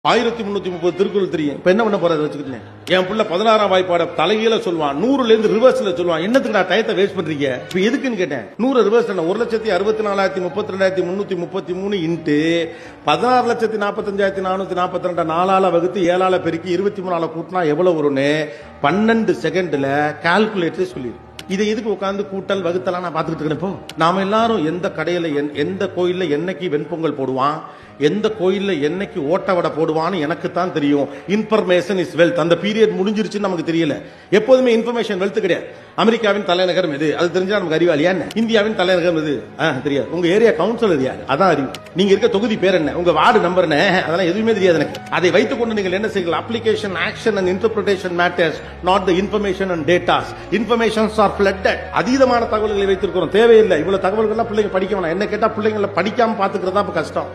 1330 திருக்குறள் தெரியும். இப்ப என்ன பண்ண போறது வச்சுக்கிட்டேன். என் புள்ள 16ஆம் வாய்ப்பாட தலைகீழ சொல்வான், 100ல இருந்து ரிவர்ஸ்ல சொல்வான். என்னத்துக்கு நான் டயத்தை வேஸ்ட் பண்றீங்க? இப்ப எதுக்குன்னு கேட்டேன். 100 ரிவர்ஸ் என்ன 1,64,32,333 இன்ட்டு 16,45,442 4ஆல வகுத்து 7ஆல பெருக்கி 23ஆல கூட்டினா எவ்வளவு வரும்னு 12 செகண்ட்ல கால்குலேட்டர் சொல்லிடு. இதை எதுக்கு உட்கார்ந்து கூட்டல் வகுத்தலாம் நான் பாத்துக்கிட்டு இருக்கேன். நாம எல்லாரும் எந்த கடையில எந்த கோயில்ல என்னைக்கு வெண்பொங்கல் போடுவான், எந்த கோயில்ல என்னைக்கு ஓட்ட வடை போடுவான்னு எனக்கு தான் தெரியும். Information is wealth. அந்த பீரியட் முடிஞ்சிருச்சுன்னு நமக்கு தெரியல. எப்போதுமே இன்ஃபர்மேஷன் வெல்த் கிடையாது. அமெரிக்காவின் தலைநகரம் எது அது தெரிஞ்சா நமக்கு அறிவாளியா என்ன? இந்தியாவின் தலைநகரம் எது தெரியாது. உங்க ஏரியா கவுன்சிலர் யாரு அதான் அறிவு. நீங்க இருக்க தொகுதி பேர் என்ன, உங்க வார்டு நம்பர் என்ன, அதெல்லாம் எதுவுமே தெரியாது எனக்கு. அதை வைத்துக் கொண்டு நீங்கள் என்ன செய்யலாம்? Application, action and interpretation matters, not the information and datas. Informations R flooded. அதீதமான தகவல்களை வைத்திருக்கிறோம். தேவையில்லை இவ்வளவு தகவல்கள் பிள்ளைங்க படிக்க வேணாம். என்ன கேட்டா பிள்ளைங்களை படிக்காம பாத்துக்கிறதா கஷ்டம்.